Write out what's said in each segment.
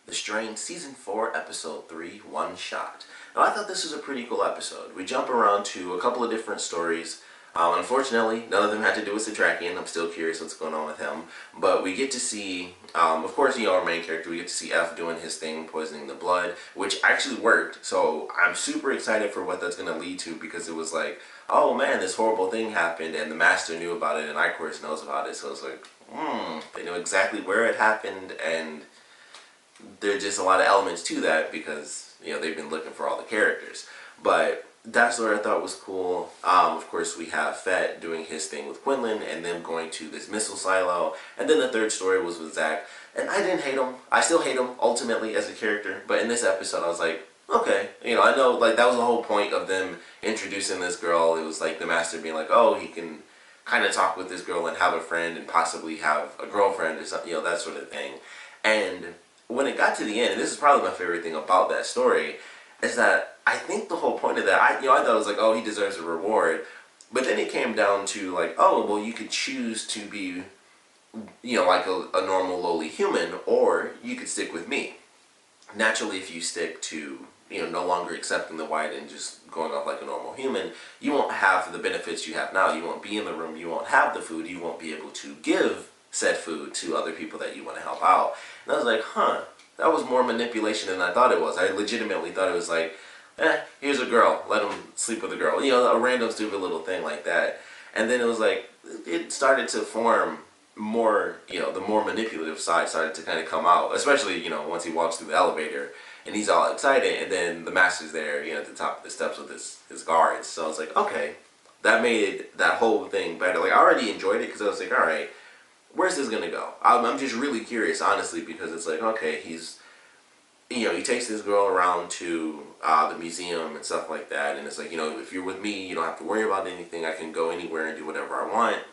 The Strain Season 4, Episode 3, One Shot. Now, I thought this was a pretty cool episode. We jump around to a couple of different stories. Unfortunately, none of them had to do with Satrakian. I'm still curious what's going on with him. But we get to see, of course, our main character, we get to see F doing his thing, poisoning the blood, which actually worked. So I'm super excited for what that's going to lead to, because it was like, oh man, this horrible thing happened, and the Master knew about it, and I, of course, knows about it. So it's like, they know exactly where it happened, and there's just a lot of elements to that because, they've been looking for all the characters. But that story I thought was cool. Of course, we have Fett doing his thing with Quinlan and them going to this missile silo. And then the third story was with Zach. And I didn't hate him. I still hate him, ultimately, as a character. But in this episode, I was like, okay. I know, like, that was the whole point of them introducing this girl. It was like the Master being like, oh, he can kind of talk with this girl and have a friend and possibly have a girlfriend or something, that sort of thing. And when it got to the end, and this is probably my favorite thing about that story, is that I think the whole point of that, I thought it was like, oh, he deserves a reward. But then it came down to like, oh, well, you could choose to be, like a normal lowly human, or you could stick with me. Naturally, if you stick to, no longer accepting the white and just going off like a normal human, you won't have the benefits you have now. You won't be in the room, you won't have the food, you won't be able to give said food to other people that you want to help out. And I was like, that was more manipulation than I thought it was. I legitimately thought it was like, here's a girl, let him sleep with a girl. A random stupid little thing like that. And then it was like, it started to form more, the more manipulative side started to kind of come out. Especially, once he walks through the elevator and he's all excited, and then the Master's there, at the top of the steps with his guards. So I was like, okay, that made that whole thing better. Like, I already enjoyed it because I was like, alright, where's this gonna go? I'm just really curious, honestly, because it's like, okay, he's, he takes this girl around to the museum and stuff like that, and it's like, if you're with me, you don't have to worry about anything. I can go anywhere and do whatever I want.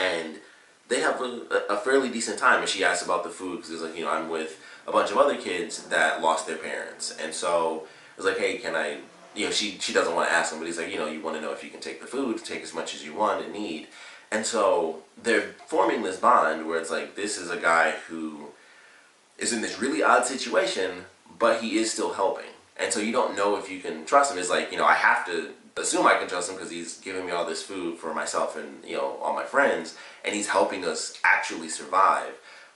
And they have a fairly decent time, and she asks about the food because it's like, I'm with a bunch of other kids that lost their parents, and so it's like, hey, can I? She doesn't want to ask him, but he's like, you want to know if you can take the food, take as much as you want and need. And so they're forming this bond where it's like, this is a guy who is in this really odd situation, but he is still helping. And so you don't know if you can trust him. It's like, I have to assume I can trust him because he's giving me all this food for myself and, all my friends, and he's helping us actually survive.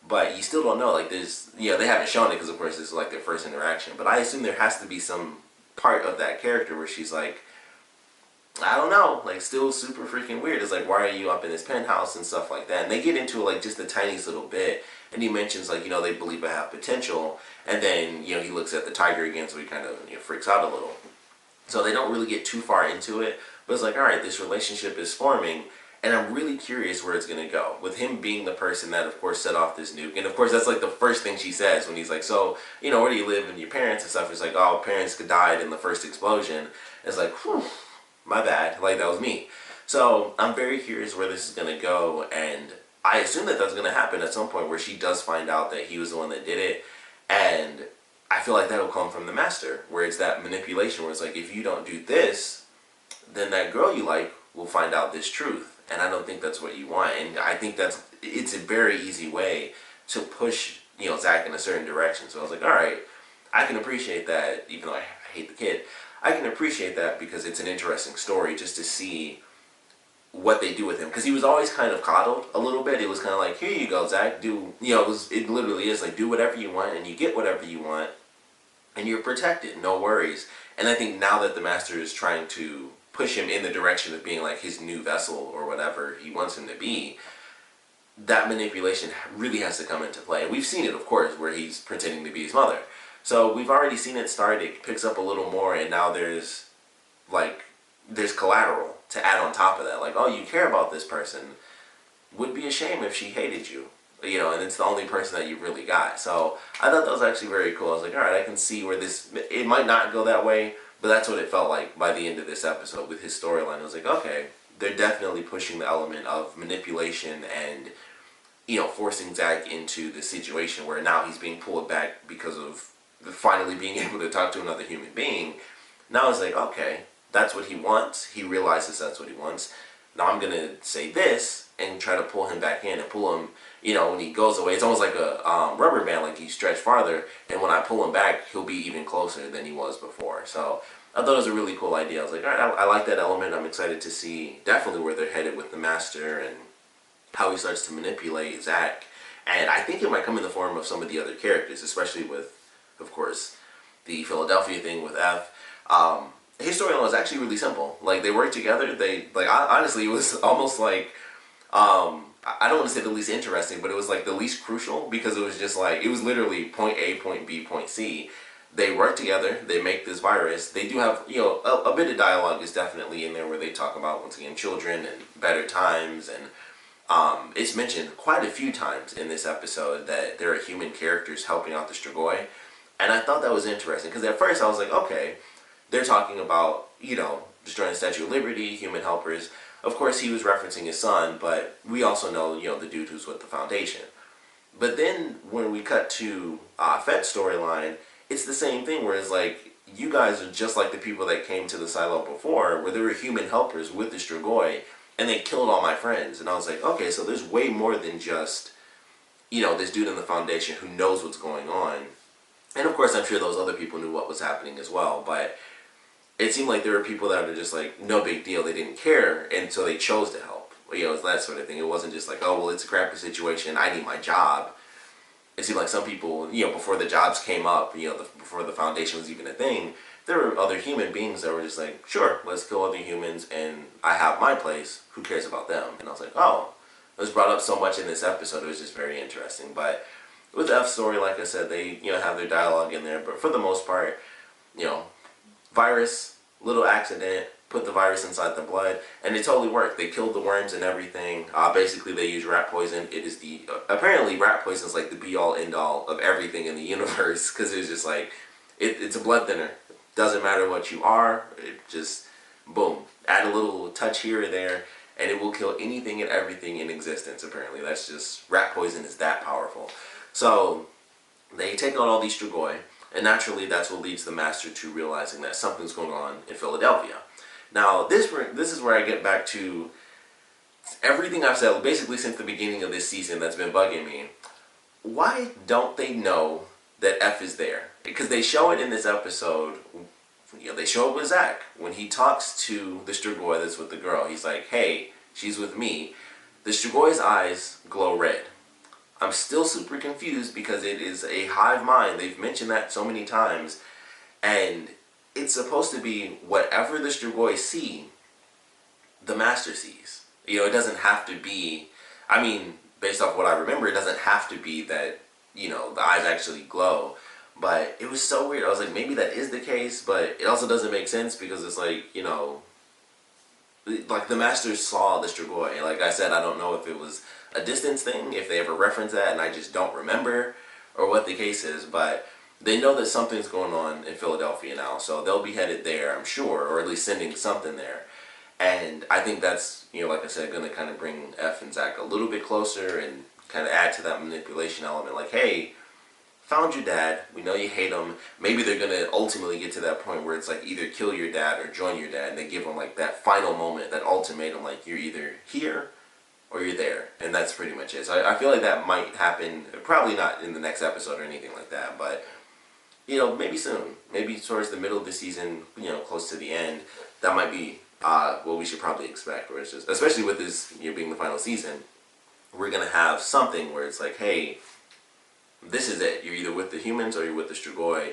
But you still don't know. Like, there's, they haven't shown it because, of course, this is like their first interaction. But I assume there has to be some part of that character where she's like, I don't know, like, still super freaking weird. It's like, why are you up in this penthouse and stuff like that? And they get into like just the tiniest little bit, and he mentions like, they believe I have potential, and then, he looks at the tiger again, so he kind of, freaks out a little. So they don't really get too far into it, but it's like, alright, this relationship is forming, and I'm really curious where it's going to go. With him being the person that, of course, set off this nuke, and of course, that's like the first thing she says when he's like, so, where do you live, and your parents and stuff? It's like, oh, parents died in the first explosion. It's like, whew. My bad, like that was me. So I'm very curious where this is going to go, and I assume that that's going to happen at some point where she does find out that he was the one that did it, and I feel like that'll come from the Master, where it's that manipulation where it's like, if you don't do this, then that girl you like will find out this truth, and I don't think that's what you want. And I think it's a very easy way to push, Zach in a certain direction. So I was like, alright, I can appreciate that, even though I hate the kid. I can appreciate that because it's an interesting story just to see what they do with him. Because he was always kind of coddled a little bit. It was kind of like, here you go, Zach, do, it literally is like, do whatever you want and you get whatever you want and you're protected, no worries. And I think now that the Master is trying to push him in the direction of being like his new vessel or whatever he wants him to be, that manipulation really has to come into play. And we've seen it, of course, where he's pretending to be his mother. So we've already seen it start, it picks up a little more, and now there's collateral to add on top of that. Like, oh, you care about this person. Would be a shame if she hated you. And it's the only person that you really got. So I thought that was actually very cool. I was like, alright, I can see where it might not go that way, but that's what it felt like by the end of this episode with his storyline. I was like, okay, they're definitely pushing the element of manipulation and, forcing Zach into the situation where now he's being pulled back because of finally being able to talk to another human being. Now it's like, okay, that's what he wants. He realizes that's what he wants. Now I'm going to say this, and try to pull him back in and pull him, when he goes away. It's almost like a rubber band, like he stretched farther, and when I pull him back, he'll be even closer than he was before. So I thought it was a really cool idea. I was like, all right, I like that element. I'm excited to see definitely where they're headed with the Master and how he starts to manipulate Zach. And I think it might come in the form of some of the other characters, especially with, of course, the Philadelphia thing with F. His storyline was actually really simple. Like, they worked together. Honestly, it was almost like, I don't want to say the least interesting, but it was like the least crucial, because it was just like, it was literally point A, point B, point C. They work together, they make this virus. They do have, a bit of dialogue is definitely in there where they talk about, once again, children and better times. And it's mentioned quite a few times in this episode that there are human characters helping out the strigoi. And I thought that was interesting, because at first I was like, okay, they're talking about, destroying the Statue of Liberty, human helpers. Of course, he was referencing his son, but we also know, the dude who's with the Foundation. But then when we cut to Fett's storyline, it's the same thing, where it's like, you guys are just like the people that came to the silo before, where there were human helpers with the strigoi, and they killed all my friends. And I was like, okay, so there's way more than just, this dude in the Foundation who knows what's going on. And of course, I'm sure those other people knew what was happening as well, but it seemed like there were people that were just like, no big deal, they didn't care until they chose to help. It's that sort of thing. It wasn't just like, oh, well, it's a crappy situation, I need my job. It seemed like some people, before the jobs came up, before the Foundation was even a thing, there were other human beings that were just like, sure, let's kill other humans, and I have my place, who cares about them? And I was like, oh, it was brought up so much in this episode, it was just very interesting. But with F's story, like I said, they, have their dialogue in there, but for the most part, virus, little accident, put the virus inside the blood, and it totally worked. They killed the worms and everything. Basically, they use rat poison. It is apparently rat poison is like the be-all, end-all of everything in the universe, because it's just like, it's a blood thinner. Doesn't matter what you are, it just, boom, add a little touch here or there, and it will kill anything and everything in existence, apparently. That's just, rat poison is that powerful. So, they take on all these strigoi, and naturally that's what leads the Master to realizing that something's going on in Philadelphia. Now, this is where I get back to everything I've said basically since the beginning of this season that's been bugging me. Why don't they know that F is there? Because they show it in this episode. They show it with Zach. When he talks to the strigoi that's with the girl, he's like, hey, she's with me. The strigoi's eyes glow red. I'm still super confused, because it is a hive mind. They've mentioned that so many times. And it's supposed to be whatever the strigoi see, the Master sees. It doesn't have to be, based off what I remember, it doesn't have to be that, the eyes actually glow. But it was so weird. I was like, maybe that is the case, but it also doesn't make sense, because it's like, like the Master saw the strigoi. Like I said, I don't know if it was a distance thing, if they ever reference that and I just don't remember, or what the case is, but they know that something's going on in Philadelphia now, so they'll be headed there, I'm sure, or at least sending something there. And I think that's, like I said, going to kind of bring F and Zach a little bit closer and kind of add to that manipulation element. Like, hey, found your dad, we know you hate him. Maybe they're going to ultimately get to that point where it's like either kill your dad or join your dad, and they give him like that final moment, that ultimatum, like you're either here or you're there, and that's pretty much it. So I feel like that might happen, probably not in the next episode or anything like that, but maybe soon, maybe towards the middle of the season, close to the end, that might be what we should probably expect, where it's just, especially with this being the final season, we're going to have something where it's like, hey, this is it, you're either with the humans or you're with the strigoi.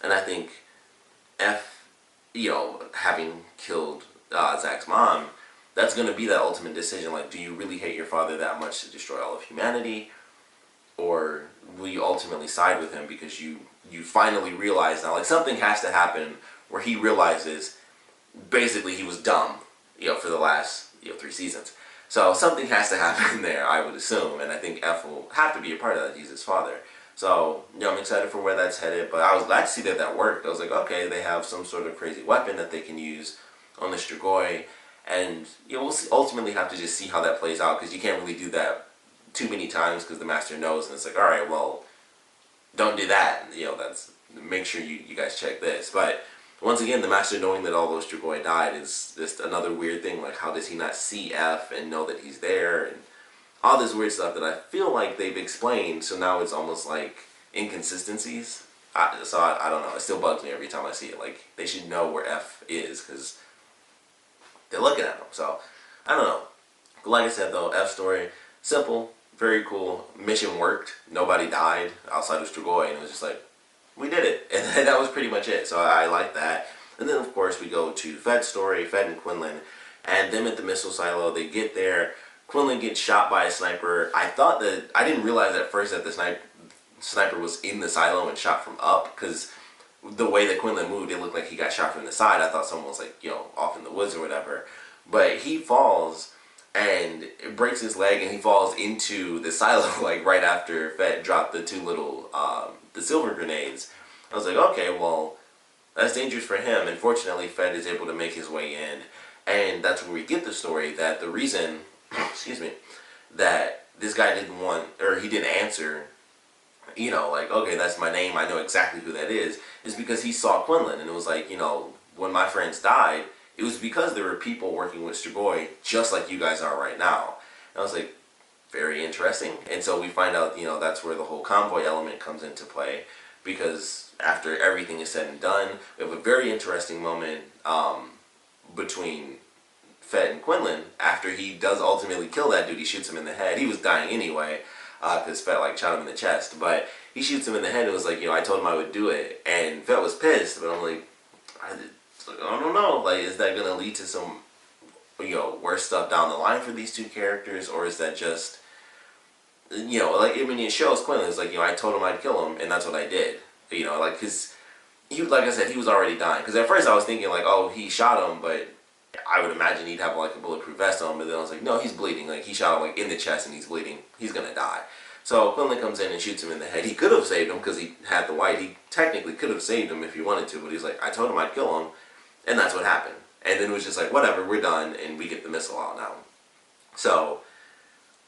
And I think F, having killed Zach's mom, that's going to be that ultimate decision. Like, do you really hate your father that much to destroy all of humanity? Or will you ultimately side with him because you finally realize now, like, something has to happen where he realizes basically he was dumb, for the last, 3 seasons. So something has to happen there, I would assume, and I think F will have to be a part of that. He's his father. So, I'm excited for where that's headed, but I was glad to see that worked. I was like, okay, they have some sort of crazy weapon that they can use on the strigoi, and, we'll ultimately have to just see how that plays out, because you can't really do that too many times, because the Master knows, and it's like, alright, well, don't do that, that's, make sure you guys check this. But once again, the Master knowing that all those strigoi died is just another weird thing. Like, how does he not see F and know that he's there? And all this weird stuff that I feel like they've explained, so now it's almost like inconsistencies. I don't know. It still bugs me every time I see it. Like, they should know where F is, because they're looking at them. So, I don't know. Like I said, though, F story, simple, very cool. Mission worked. Nobody died outside of Strigoi, and it was just like, we did it. And that was pretty much it. So I like that. And then, of course, we go to Fett's story, Fett and Quinlan, and them at the missile silo. They get there. Quinlan gets shot by a sniper. I didn't realize at first that the sniper was in the silo and shot from up, because the way that Quinlan moved, it looked like he got shot from the side. I thought someone was, like, off in the woods or whatever. But he falls, and it breaks his leg, and he falls into the silo, like, right after Fett dropped the two little, the silver grenades. I was like, okay, well, that's dangerous for him, and fortunately Fett is able to make his way in, and that's where we get the story that the reason, excuse me, that this guy didn't want, or he didn't answer, like, okay, that's my name, I know exactly who that is because he saw Quinlan, and it was like, when my friends died, it was because there were people working with Strigoi just like you guys are right now. And I was like, very interesting. And so we find out, that's where the whole convoy element comes into play, because after everything is said and done, we have a very interesting moment between Fett and Quinlan. After he does ultimately kill that dude, he shoots him in the head. He was dying anyway, because Fett, like, shot him in the chest. But he shoots him in the head, and it was like, I told him I would do it. And Fett was pissed, but I'm like, I don't know, like, is that going to lead to some, worse stuff down the line for these two characters, or is that just, like, I mean, it shows Quinlan, it's like, I told him I'd kill him, and that's what I did, like, because, like I said, he was already dying, because at first I was thinking, like, oh, he shot him, but I would imagine he'd have, like, a bulletproof vest on, but then I was like, no, he's bleeding, like, he shot him, like, in the chest, and he's bleeding, he's going to die. So Quinlan comes in and shoots him in the head. He could have saved him, because he had the white. He technically could have saved him if he wanted to, but he's like, I told him I'd kill him, and that's what happened. And then it was just like, whatever, we're done, and we get the missile out now. So,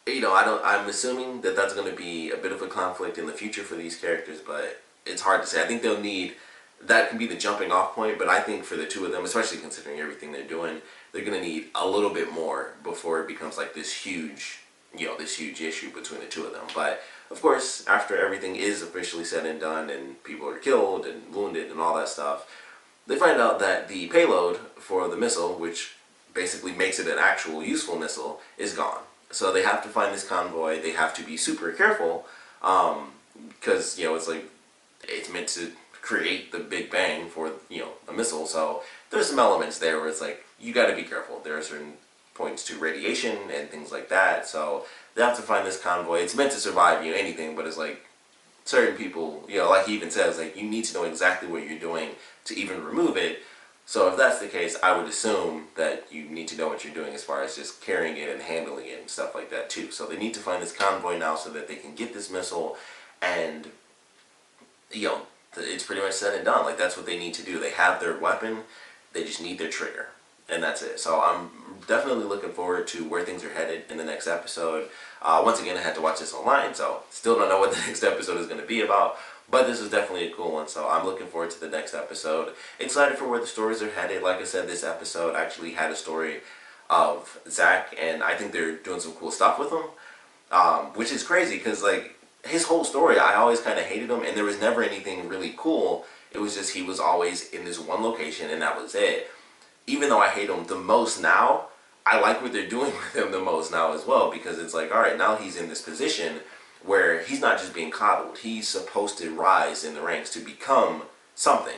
I'm assuming that that's going to be a bit of a conflict in the future for these characters, but it's hard to say. I think they'll need, that can be the jumping off point, but I think for the two of them, especially considering everything they're doing, they're going to need a little bit more before it becomes like this huge, this huge issue between the two of them. But, of course, after everything is officially said and done, and people are killed and wounded and all that stuff, they find out that the payload for the missile, which basically makes it an actual useful missile, is gone. So they have to find this convoy. They have to be super careful, because, it's like, it's meant to create the Big Bang for, a missile. So there's some elements there where it's like, you got to be careful. There are certain points to radiation and things like that. So they have to find this convoy. It's meant to survive, anything, but it's like, certain people, like he even says, like, you need to know exactly what you're doing to even remove it. So if that's the case, I would assume that you need to know what you're doing as far as just carrying it and handling it and stuff like that too. So they need to find this convoy now so that they can get this missile, and, it's pretty much said and done. Like, that's what they need to do. They have their weapon, they just need their trigger, and that's it. So I'm definitely looking forward to where things are headed in the next episode. Once again, I had to watch this online, so still don't know what the next episode is going to be about, but this is definitely a cool one, so I'm looking forward to the next episode. Excited for where the stories are headed. Like I said, this episode actually had a story of Zach, and I think they're doing some cool stuff with him, which is crazy, because, like, his whole story, I always kind of hated him, and there was never anything really cool. It was just he was always in this one location, and that was it. Even though I hate him the most now, I like what they're doing with him the most now as well, because it's like, alright, now he's in this position where he's not just being coddled. He's supposed to rise in the ranks to become something.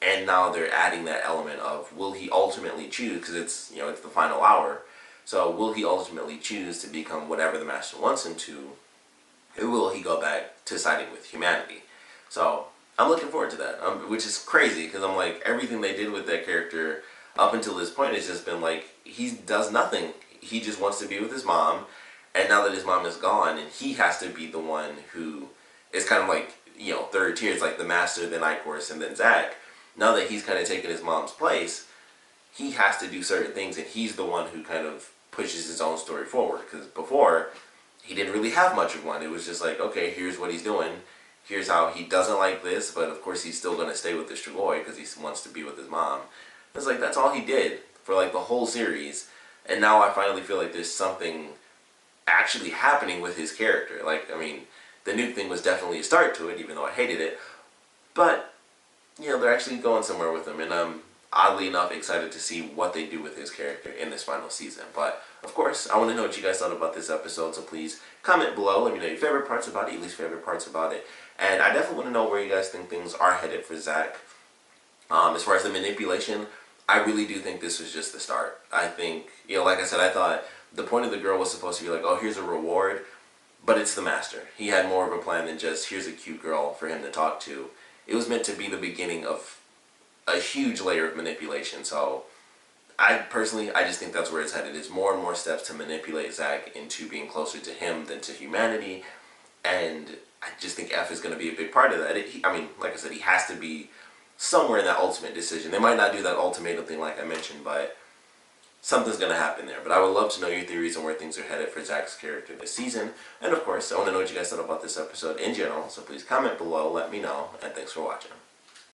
And now they're adding that element of, will he ultimately choose, because it's, it's the final hour, so will he ultimately choose to become whatever the Master wants him to, or will he go back to siding with humanity? So, I'm looking forward to that, which is crazy, because I'm like, everything they did with that character up until this point has just been like, he does nothing. He just wants to be with his mom, and now that his mom is gone, and he has to be the one who is kind of like, third tier. It's like the Master, then Icorus, and then Zach. Now that he's kind of taken his mom's place, he has to do certain things, and he's the one who kind of pushes his own story forward, because before, he didn't really have much of one. It was just like, okay, here's what he's doing, here's how he doesn't like this, but of course he's still going to stay with the Strigoi because he wants to be with his mom. It's like, that's all he did for like the whole series, and now I finally feel like there's something actually happening with his character. Like, I mean, the nuke thing was definitely a start to it, even though I hated it. But, you know, they're actually going somewhere with him, and I'm oddly enough excited to see what they do with his character in this final season. But, of course, I want to know what you guys thought about this episode, so please comment below. Let me know your favorite parts about it, your least favorite parts about it. And I definitely want to know where you guys think things are headed for Zach. As far as the manipulation, I really do think this was just the start. I think, you know, like I said, I thought the point of the girl was supposed to be like, oh, here's a reward, but it's the master. He had more of a plan than just, here's a cute girl for him to talk to. It was meant to be the beginning of a huge layer of manipulation. So I just think that's where it's headed. Is more and more steps to manipulate Zach into being closer to him than to humanity. And I just think F is going to be a big part of that. I mean, like I said, he has to be somewhere in that ultimate decision. They might not do that ultimatum thing like I mentioned, but something's going to happen there. But I would love to know your theories on where things are headed for Zach's character this season. And of course, I want to know what you guys thought about this episode in general, so please comment below, let me know, and thanks for watching.